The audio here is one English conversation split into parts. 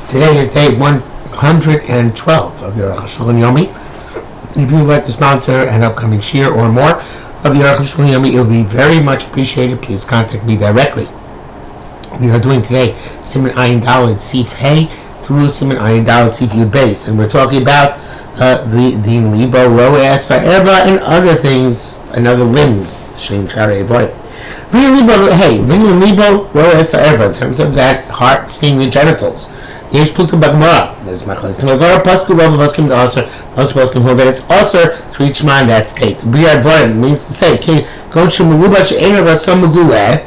Today is day 112 of the Arukh HaShulchan Yomi. If you would like to sponsor an upcoming shir or more of the Arukh HaShulchan Yomi, it would be very much appreciated. Please contact me directly. We are doing today Siman Ayin Daled Sif Hey through Siman Ayin Daled Sif Yud Beis, and we're talking about the Libo, Roes, Sa'eva, and other things, and other limbs. Shem Sharei Void. Hey, Libo, Roes, Sa'eva, in terms of that heart seeing the genitals. Yesh Pluto Bagmara. There's Machlek. Tagara Pasku Rabba Baskim the Aser. Most Baskim hold that it's Aser to each man that state. Biyad Void means to say, go to Merubach Einer Rasam Meguleh.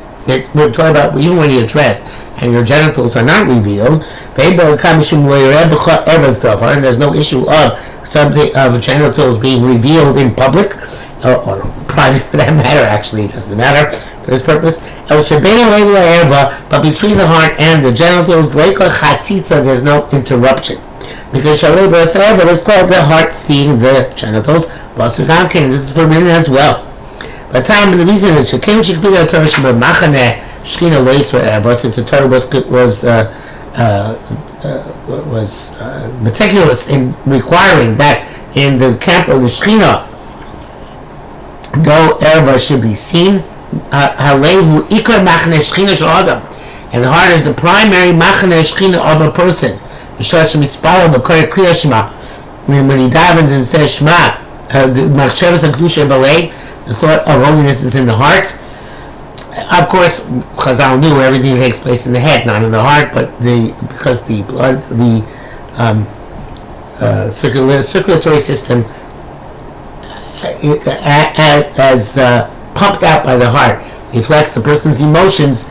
We're talking about even when you're dressed and your genitals are not revealed. And there's no issue of something of genitals being revealed in public or private for that matter. Actually, it doesn't matter for this purpose. But between the heart and the genitals, there's no interruption. Because Shaleva is called the heart seeing the genitals. This is forbidden as well. But time and the reason is since the Torah was meticulous in requiring that in the camp of the Shechina no erva should be seen. And the heart is the primary machane Shechina of a person. When he davens and says Shema, the thought of holiness is in the heart. Of course, Chazal knew everything takes place in the head, not in the heart, but because the blood, the circulatory system as pumped out by the heart reflects the person's emotions,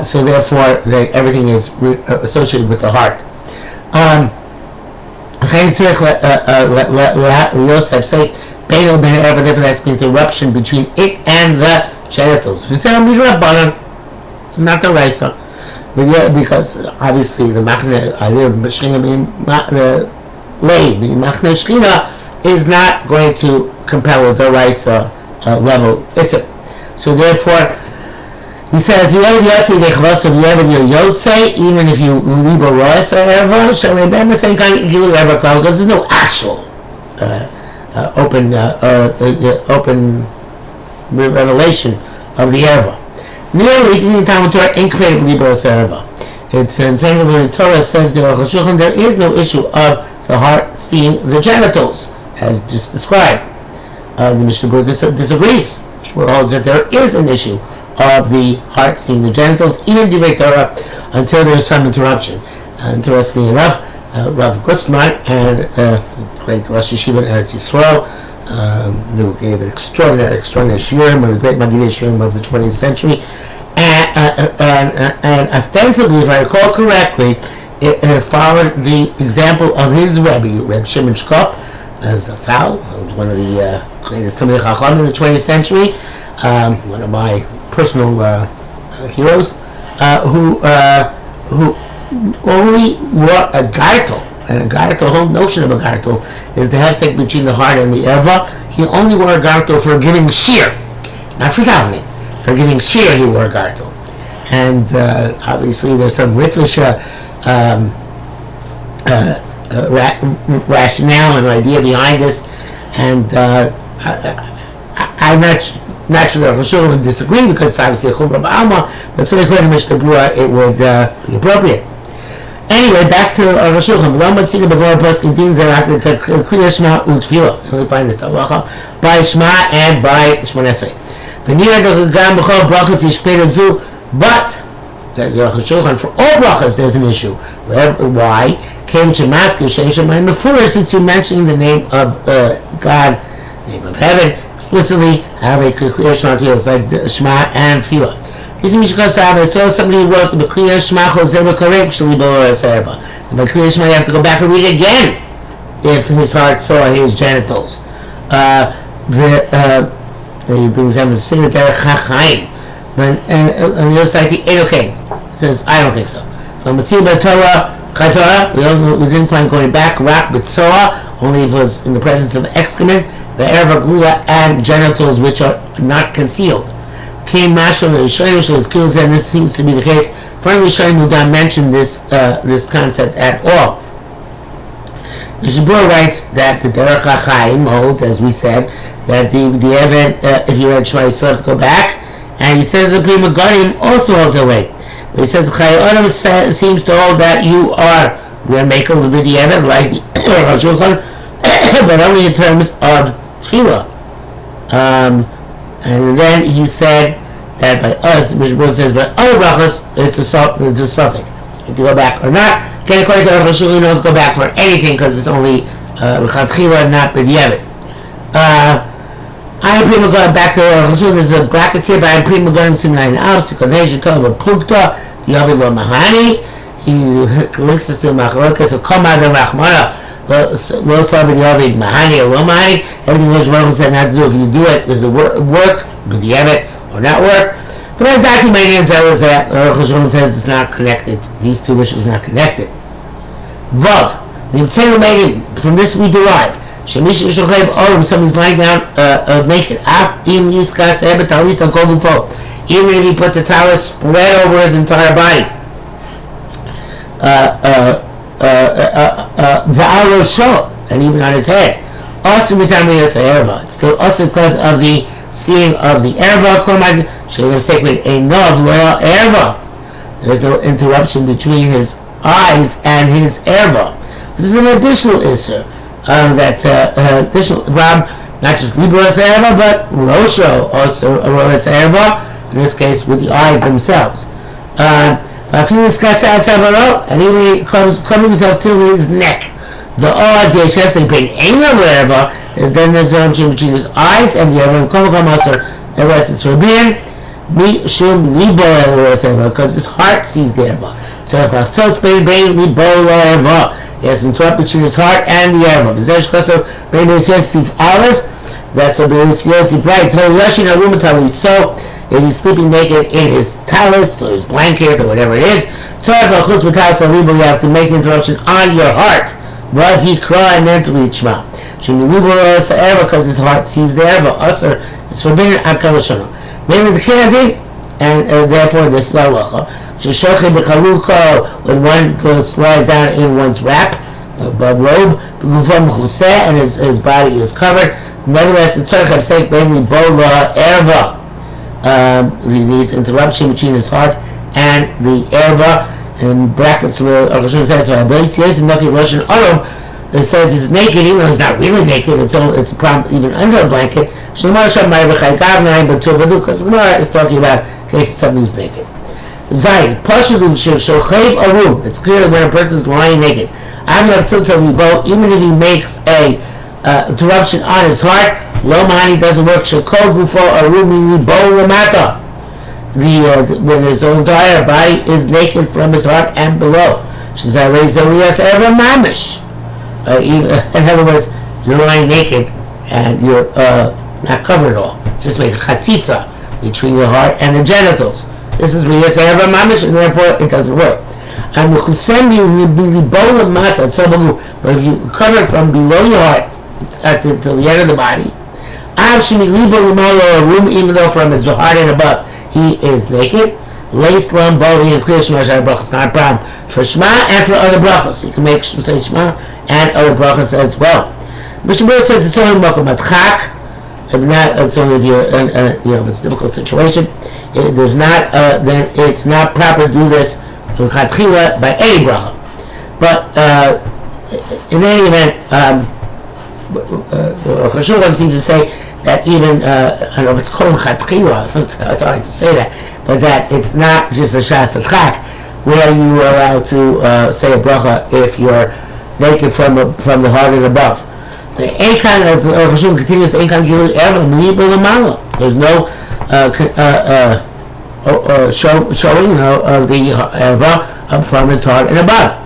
so therefore everything is associated with the heart. That's the interruption between it and the genitals. It's not the Raisa, because obviously the Machne Shechina is not going to compel the Raisa level. So therefore, he says, even if you leave a Raisa because there's no actual open revelation of the erva. It's in terms of the Torah says the Arukh HaShulchan there is no issue of the heart seeing the genitals as just described. The Mishnah Berurah disagrees. Mishnah Berurah holds that there is an issue of the heart seeing the genitals even Divrei Torah until there is some interruption. Interestingly enough, Rav Gustman and great Rosh Yeshiva in Eretz Yisrael, who gave an extraordinary shiurim, one of the great Magidei shiurim of the 20th century, and ostensibly, if I recall correctly, it followed the example of his Rebbe, Reb Shimon Shkop, Zatzal, one of the greatest Talmidei Chacham in the 20th century, one of my personal heroes, who only wore a gartel, and a gartel, the whole notion of a gartel is the hefsek between the heart and the erva. He only wore a gartel for giving shir, not for davening. For giving shir, he wore a gartel, and obviously there's some Litvisha rationale and idea behind this, and I'm not sure that Arukh HaShulchan would disagree because it's obviously a chumrah ba'alma, but certainly according to Mishnah Berurah it would be appropriate. Anyway, back to Arukh HaShulchan. We find this halacha by Shema and by Shemona Esrei. But says Arukh HaShulchan, for all brachas there's an issue. Why? Came to Maskeh before, since you're mentioning the name of God, name of heaven, explicitly have a Kriyas Shema Tefillah, like Shema and Tefillah. I saw somebody who wrote the Kriyas Shema Chozer B'Karek Sheli B'Orah Serva. The Kriyas Shema you have to go back and read it again if his heart saw his genitals. He brings them to Siddur Derech HaChaim. And he'll start the okay. He says, I don't think so. So Mitzvah B'Torah Chazara, we didn't find going back, Rak B'Tzoah, only if it was in the presence of excrement, the erva glula and genitals which are not concealed. Came Mashal and Shlomo was killed, and this seems to be the case Finally, Rishonim do not mention this concept at all. The Shabur writes that the Derech HaChaim holds, as we said, that the Eved, if you read Shema, you still have to go back. And he says the Pri Megadim also holds that way. But he says the Chai Adam seems to hold that you are going to make a little bit of the Eved, like the Arukh HaShulchan, but only in terms of Tefillah. And then he said that by us, Mishmur says by other brachas, it's a suffix. If you go back or not, again, according to Arukh HaShulchan, you don't go back for anything because it's only l'chadchila, not b'diavad. I am Pri Megadim back to Arukh HaShulchan. There's a bracket here, but I am Pri Megadim Simnayin Av, Sikodesh, Yitom, Pukta, Yavid Lo Mahani. He links us to Machlokas of Koma de Rachmana, Lo Slavid Yavid Mahani or Lo Mahani. Everything which Baruch said not to do. If you do it, does it work? B'diavad or not work? But I documented that Arukh HaShulchan says it's not connected. These two issues are not connected. Vav. From this we derive. Somebody's lying down naked. Even if he puts a towel spread over his entire body. And even on his head. It's still also because of the seeing of the erva. There's no interruption between his eyes and his erva. This is an additional issur. That's additional Ram, not just Libras erva, but Rosho also Rosh erva. In this case, with the eyes themselves. And even he covers himself till his neck. The eyes, the Hashem saying, "Pain ain't of erva." Then there's an option between his eyes and the erva. The rest it's forbidden. Because his heart sees the erva. So it's yes, interrupt between his heart and the erva. That's what Yosef writes. So if he's sleeping naked in his talus or his blanket or whatever it is, you have to make an interruption on your heart. Was he cry and then to read Shema? Because his heart sees the erva. It's forbidden at Kalashana. Mainly the Kinadi, and therefore this is halacha. When one lies down in one's wrap, robe, and his body is covered. Nevertheless, it's mainly bola erva. He needs interruption between his heart and the erva. In brackets, where Arukh HaShulchan says, it says he's naked, even though he's not really naked. It's a problem even under a blanket. But because the Gemara is talking about cases somebody who's naked. Zayin, it's clear when a person is lying naked. Even if he makes a interruption on his heart, Lo Mahani doesn't work. When his entire body is naked from his heart and below. In other words, you're lying naked and you're not covered at all. Just make a chatzitza between your heart and the genitals. This is Riyas Erva Mamish, and therefore it doesn't work. And but if you cover it from below your heart till the end of the body, even though from his heart and above he is naked, it's not a problem for Shema and for other brachas. You can make say Shema and other brachas as well. Mishnah says it's only makom adchak. If not, it's only if you're if it's a difficult situation. There's not then it's not proper to do this by any bracha. But in any event, Arukh HaShulchan seems to say that even I don't know if it's called chatchila. It's hard to say that, but that it's not just a shas adchak where you are allowed to say a bracha if you're naked from the heart and above. The Eikan, as Arukh HaShulchan continues, the Eikan Gilu Erva Miliba Lamala. There's no showing of the Erva up from his heart and above.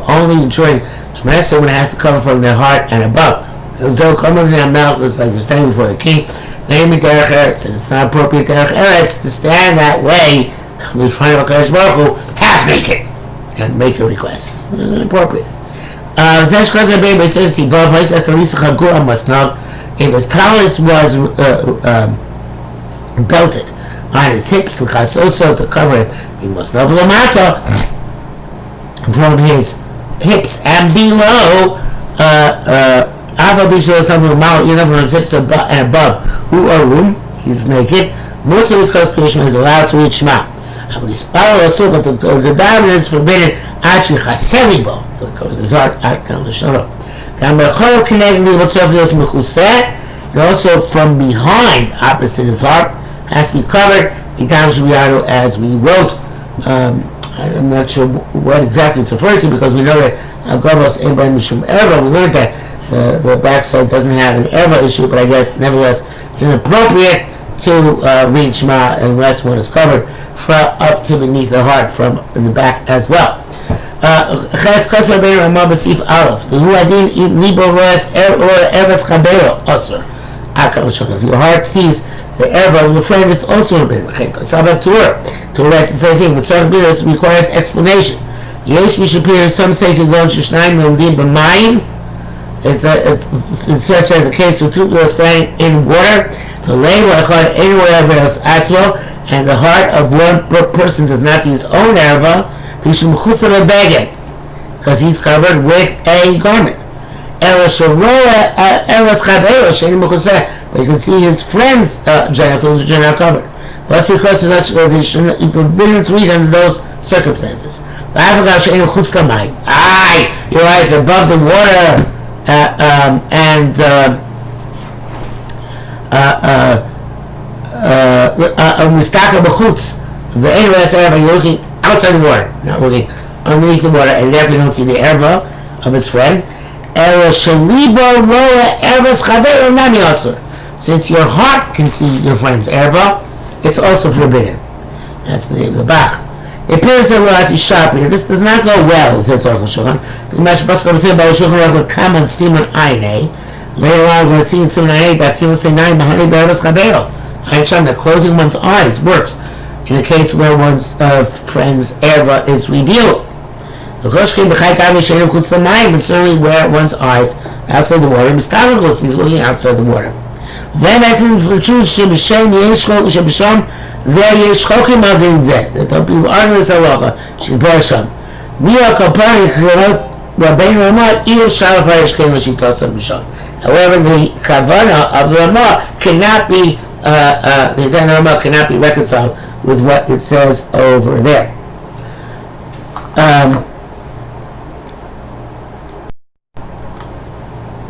Only ensuring Shemesa when it has to cover from their heart and above. Because though coming in their mouth is like you're standing before the king, and it's not appropriate derech eretz to stand that way in front of a Kadosh Baruch Hu half naked and make a request. It's inappropriate. If his talus was belted on his hips, also to cover it. He must know from his hips and below. Even from his hips and above, who are room, he's naked. Most of the cross creation is allowed to reach Shema. But the daven is forbidden. Actually, chaselibo, so it covers his heart. And also from behind, opposite his heart, has to be covered. As we wrote, I'm not sure what exactly it's referred to, because we know that we learned that the backside doesn't have an erva issue, but I guess nevertheless it's inappropriate to read Shema unless one is covered up to beneath the heart from the back as well. If your heart sees the erva of your friend, it's also forbidden. To write the same thing, but this requires explanation. Some say it's such as a case where two people are standing in water, and the heart of one person does not see his own erva, because he's covered with a garment. But you can see his friend's genitals, which are not covered. But because it's forbidden to read under those circumstances. Your eyes are above the water, and you're looking outside the water, not looking underneath the water, and therefore you don't see the erva of his friend. Since your heart can see your friend's erva, it's also forbidden. That's the name of the Bach. It appears that we're actually sharply. This does not go well, says Arukh HaShulchan. Later on, we're going to see in Siman Ayin that Siman say 9 that closing one's eyes works in a case where one's friend's erva is revealed. But certainly where one's eyes are outside the water, he's looking outside the water. Don't be arguing this halacha. She's barasham. However, the kavana of the Ramah cannot be the intent of the Ramah cannot be reconciled with what it says over there.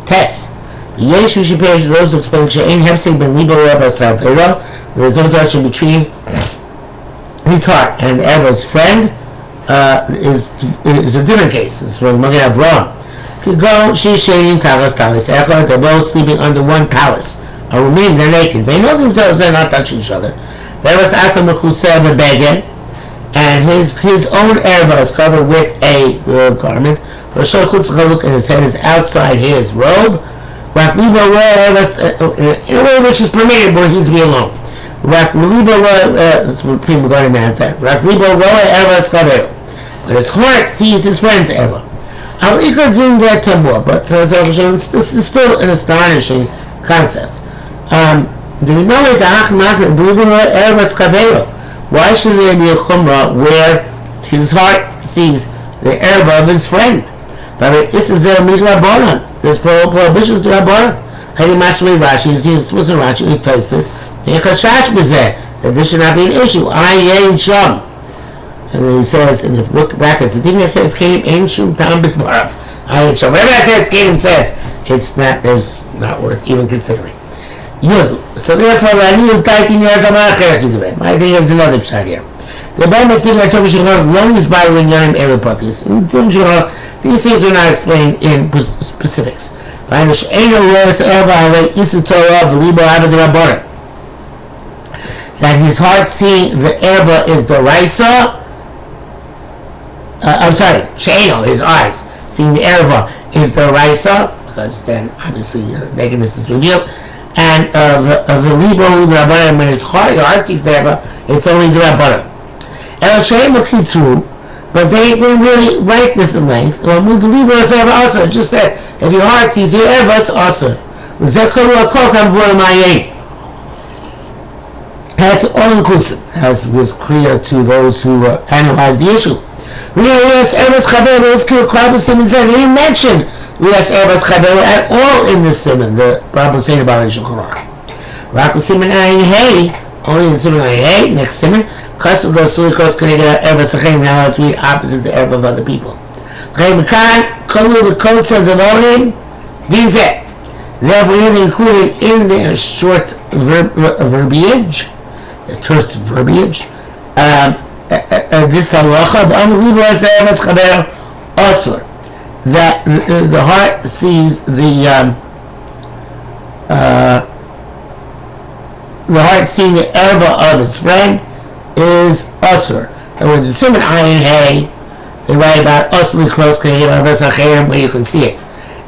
Test. Yesh we should pay those who explain she'ein hefsek ben libo rabba savera. There's no touching between his heart and the Erva's friend is a different case. It's from Magen Avraham. Could go she's shading talis talis. They're both sleeping under one talis. Or remain they're naked. They know themselves they're not touching each other. There was atam mechuseh bebeged, and his own erva is covered with a garment. Rashol chutz chaluk, and his head is outside his robe. In a way which is permitted where he's to be alone. That's what people regarding man said. But his heart sees his friend's erva. But this is still an astonishing concept. Do we know why should there be a chumrah where his heart sees the erva of his friend? But this is a midrabanan. There's prohibitions to Rabbanan. Hari Mashmei Rashi, he sees explicit Rashi, he Taisus, that this should not be an issue. Ayin Sham. And then he says in the book brackets, the Divya Teretz Kelim Ein Shum Tam B'Dvarav. Ayin Sham. Whatever that Teretz Kelim says, it's not worth even considering. Yud. So therefore, Rani is Taikin Yerkamah Cheres Yudred. I think there's another pshat here. The Bible must give a Torah Shulchan long is by Rinyanim Elu Pratis. These things are not explained in specifics. That his heart seeing the erva is the raisa. She'eno, his eyes seeing the erva is the raisa, because then obviously your nakedness is revealed. And of the libo the rabbanan, when his heart sees the erva, it's only the rabbanan. But they didn't really write this in length. It just said, if your heart sees your erva, it's also. That's all-inclusive, as was clear to those who analyzed the issue. Rias Erbas Chaver is Klal Siman said he didn't mention Rias Erbas Chaver at all in this Siman, the Rabbi saying about the Shulchan Aruch. Rak Siman Ayin Hey, only in Siman Ayin Hey, next Siman, because of those Suli Cross can get Erbas Chaver, now allowed to read opposite the Erb of other people. Chay Mekan, Kolu the Kotza Devolim, Dinzeh. Therefore, either included in their short verbiage, terse verbiage, this halacha of Amlibu Erbas Chaver Osur, that the heart sees the heart seeing the erva of its friend is Osur. In other words, in Siman Ayin Hey, they write about Osur Likros K'neged Erbas Chaver where you can see it.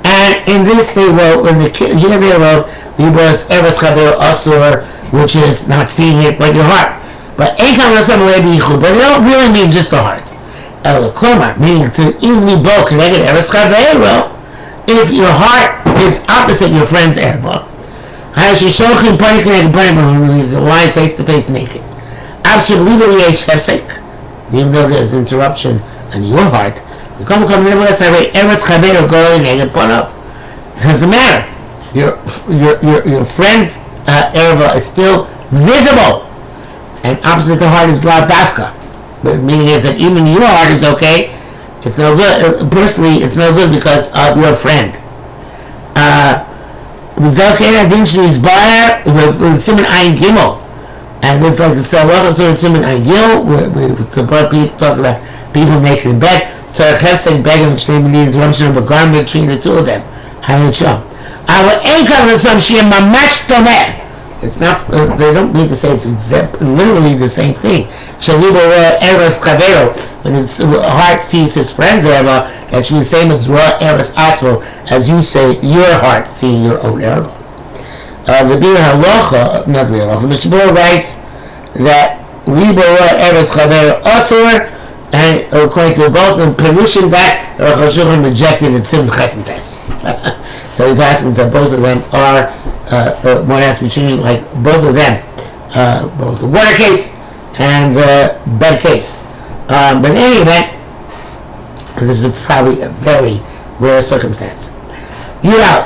And in this they wrote, here they wrote, Libras Erbas Chaver Osur, which is not seeing it but your heart. But they don't really mean just the heart. El Klomar, meaning to in libo connected Erbas Chaver, if your heart is opposite your friend's erva. He's lying face to face naked. Even though there's interruption in your heart, it doesn't matter. Your friend's erva is still visible, and opposite the heart is lav dafka. But meaning is that even your heart is okay. It's no good. Personally, it's no good because of your friend. Siman Ayin Gimel, and there's like the Salach of Siman Ayin Gimel, we talk about people naked in bed. So I have said begging which they need interruption of a garment between the two of them. It's not. They don't mean to say it's literally the same thing. When its heart sees his friend's erva, that should be the same as Ra Erbas Atzmo, as you say your heart seeing your own erva. The Bir Halacha, not Bir Halacha, the Mishabur writes that Libo Ra Erbas Chaver Osur, and according to both of them, Perushim that Arukh HaShulchan rejected in Siman Chesentes. So he passes that both of them are one has to be changed, like both of them, both the water case and the bed case. But in any event, this is probably a very rare circumstance. Yurav,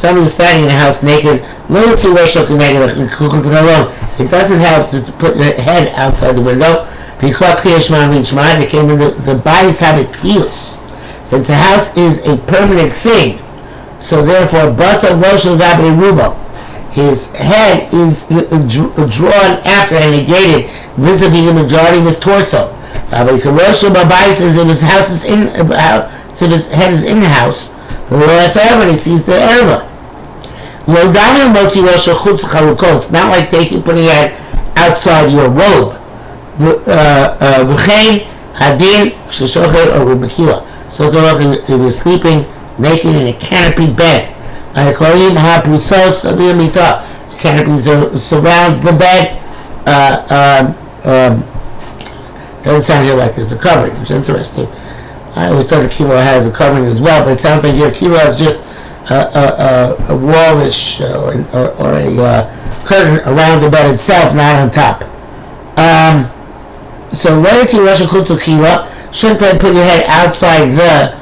somebody is standing in a house naked. It doesn't help to put your head outside the window. They came in the bodies have a kiyus. Since the house is a permanent thing, so therefore, his head is drawn after and negated vis-a-vis the majority of his torso. If his house is in, so his head is in the house, and he sees the erva. It's not like putting your head outside your robe. So if you're sleeping naked in a canopied bed, the canopy surrounds the bed. Doesn't sound here like there's a covering, which is interesting. I always thought the kilo has a covering as well, but it sounds like your kilo is just a wallish or a curtain around the bed itself, not on top. So loyalty Russian Chutz Kila shouldn't put your head outside the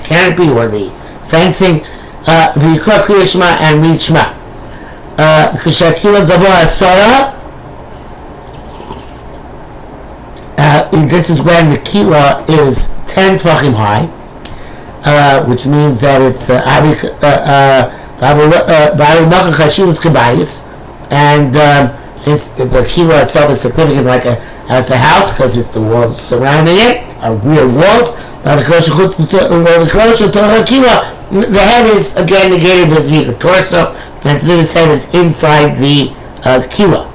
canopy or the fencing. V'yikra Kriya Shema and read Shema. K'shakila Gavoa Asara. This is when the kila is 10 tvachim high, which means that it's and since the kila itself is significant like as a house because it's the walls surrounding it, are rear walls, the head is again negated vis-a-vis the torso, and his head is inside the kila.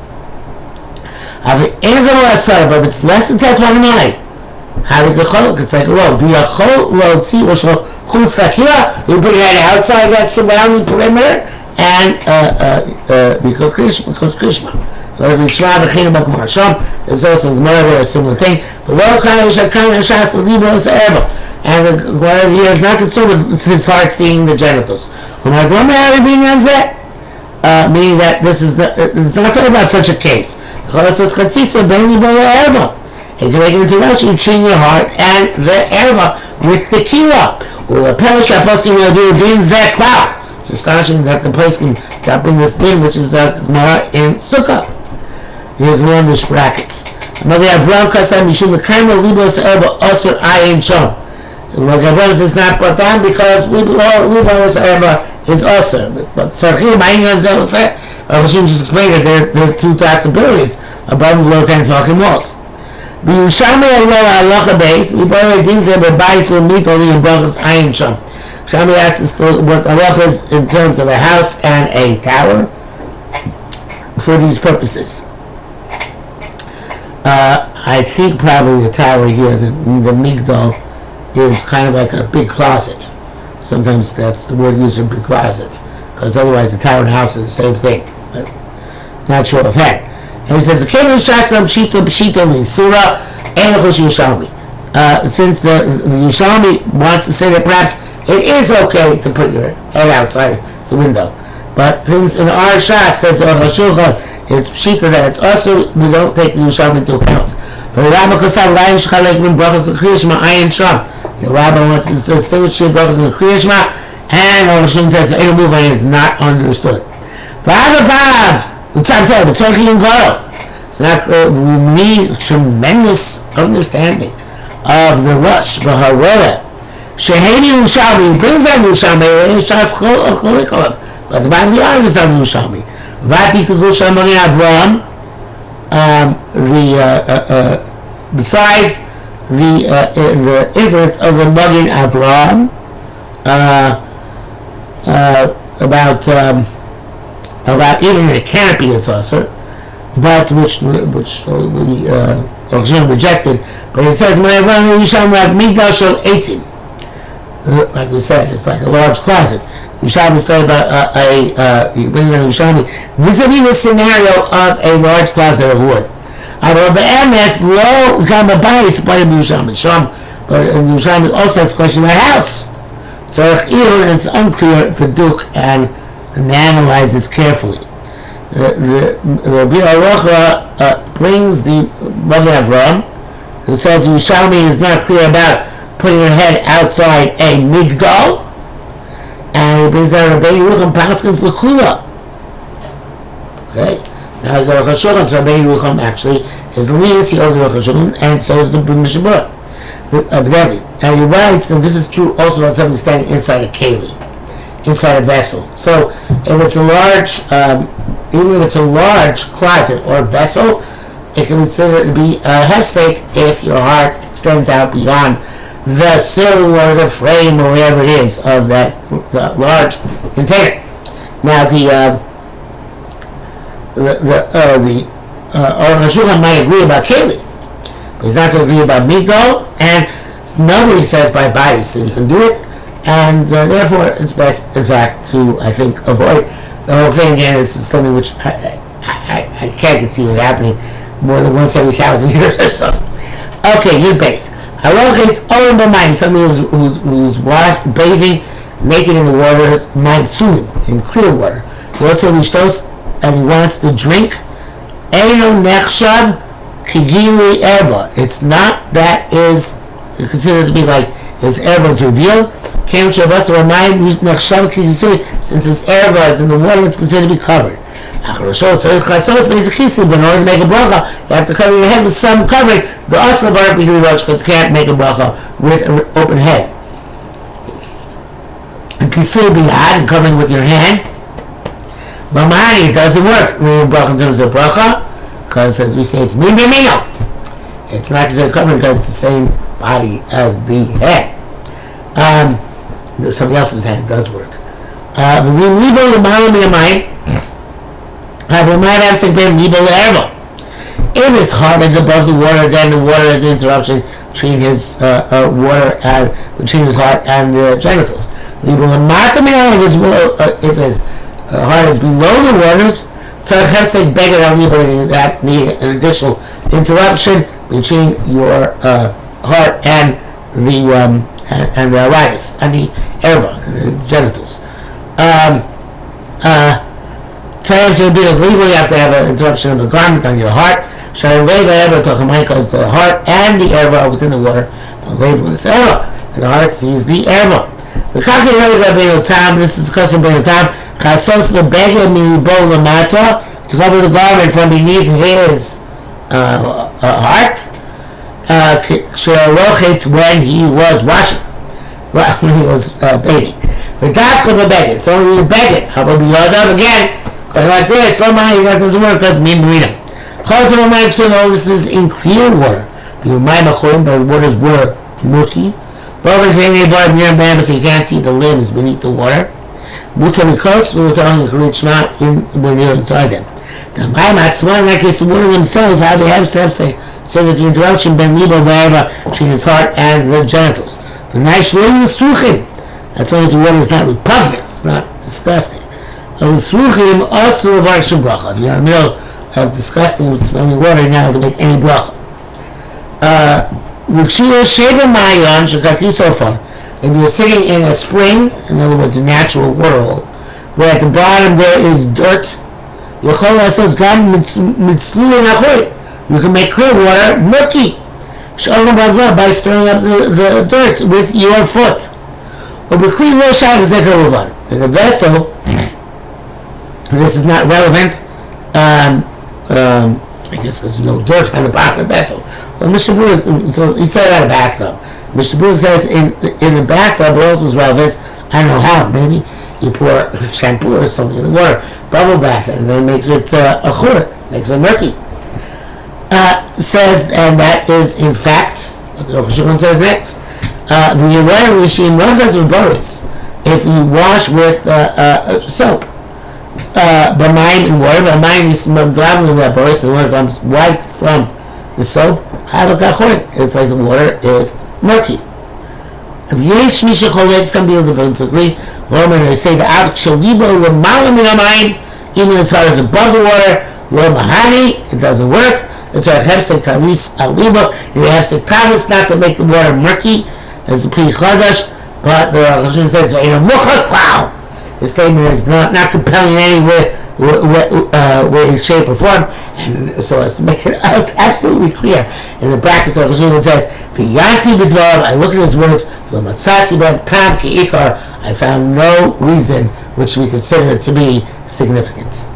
But if it's less than 10 tvachim high, it's like a road. You put your head outside that surrounding perimeter and because Krishma. There's also in Gemara there a similar thing. And the Gemara here is not concerned with his heart seeing the genitals. Meaning that this is it's not talking about such a case. It can make an interruption between your heart and the erva with the kila. It's astonishing that the place can bring this din, which is the Gemara in Sukkah. Here's one of the brackets. Another Avram Kasam Mishum Kaima Libos Erva Osir Ayin Shom. Avram says not brought down because Libos Erva is Osir. But Sarchim Ayin Yanzel said, Hashem just explained that there are two possibilities above and below 10 Fachim walls. B'Yushalmi Alwala Halacha Beis, we brought the things that were Bais will meet only in Brachas Ayin Shom. Shami asks what halacha is in terms of a house and a tower for these purposes. I think probably the tower here, the migdal, is kind of like a big closet. Sometimes that's the word used for big closet, because otherwise the tower and the house is the same thing. But not sure of that. And he says, since the Yerushalmi wants to say that perhaps it is okay to put your head outside the window. But since in our Shas says Arukh HaShulchan, it's pshita that it's also, we don't take the Yerushalmi into account. The Rabbi wants to distinguish the brachas of Kriya Shema, and Arukh HaShulchan says it's not understood. So that we need tremendous understanding of the rush, Baha'u'llah. Sheheni Yerushalmi brings down Yerushalmi, Shas Cholikov, but the Bible argues on Yerushalmi. Vati Tukushal Mani Avram, besides the inference of the Mugin Avram about even a canopy it's also, but which we rejected. But it says My Avram Yerushalmi Rav Migdal Shel Eitzim. Like we said, it's like a large closet. Yerushalmi story about he brings in Yerushalmi vis-a-vis the scenario of a large closet of wood. But Yerushalmi also has a question about house. So it's unclear for Duke and analyze this carefully. The Bir Alocha brings the Mother Avram, who says Yerushalmi is not clear about putting your head outside a migdal, and he brings out Rabbi Yerucham Paskins L'Kula. Okay, now the Arukh HaShulchan, so Rabbi Yerucham actually is the leniency of the Arukh HaShulchan, and so is the Mishabur of Devi. Now he writes, and this is true also about somebody standing inside a keli, inside a vessel. So if it's a large, even if it's a large closet or vessel, it can be considered to be a hefsek if your heart extends out beyond the sill or the frame or whatever it is of that large container. Now the Arukh HaShulchan might agree about keli, but he's not going to agree about migdal, and nobody says by bias that you can do it, and therefore it's best, in fact, to I think avoid the whole thing. Again, this is something which I can't conceive of happening more than once every 1,000 years or so. Okay, good base. Halacha, it's all in my mind. Somebody who's bathing naked in the water, in clear water. And he wants to drink. Eino nechshav kigili erva. It's not that is considered to be like his erva is revealed. Since his erva is in the water, it's considered to be covered. But in order to make a bracha, you have to cover your head with some covering. The asl of Arukh because you can't make a bracha with an open head. And kisui biyad, and covering with your hand. Mamani, it doesn't work. In terms of bracha, because as we say, it's minimino. It's not considered covering because it's the same body as the head. Somebody else's hand does work. If his heart is above the water, then the water is an interruption between his between his heart and the genitals. If his heart is below the waters, Tzarech hefsek beged al libo, that need an additional interruption between your heart and the arayos, and the erva, the genitals. Times will be illegal, you have to have an interruption of the garment on your heart. Because the heart and the erva are within the water. And the heart sees the erva. This is the custom of Tam. To cover the garment from beneath his heart. When he was washing, when he was bathing. It's only the beged. How about the other again? Because like this, that doesn't work because me marina. This is in clear water. But the waters were murky. So you can't see the limbs beneath the water. When you're inside them. In that case, the water themselves, how they have to say that the interruption between his heart and the genitals. That's why the water is not repugnant, it's not disgusting. Also if you're in the middle of disgusting with smelling water, now to make any bracha. So far, if you're sitting in a spring, in other words a natural water, where at the bottom there is dirt, you can make clear water murky by stirring up the dirt with your foot. In a vessel, this is not relevant, I guess there's no dirt on the bottom of the vessel. Well, Mr. Brewer, so he said that a bathtub. Mr. Brewer says in the bathtub it also is relevant. I don't know how, maybe you pour shampoo or something in the water, bubble bath, and then makes it a chur, makes it murky. Says, and that is in fact what the Arukh HaShulchan says next. If you wash with soap, b'mayim in water, b'mayim is maglam levaporis, the water comes white from the soap. It's like the water is murky. Some people disagree. They say the Arukh shalibo l'malam min hamayim, even as far as above the water, lo mahani, it doesn't work. It's a hefsek talis alibo. You have to talis not to make the water murky, as the Pri Chadash, but the Arukh HaShulchan says the statement is not compelling in any way, shape, or form, and so as to make it absolutely clear, in the brackets of Arukh HaShulchan says, I look at his words, I found no reason which we consider to be significant.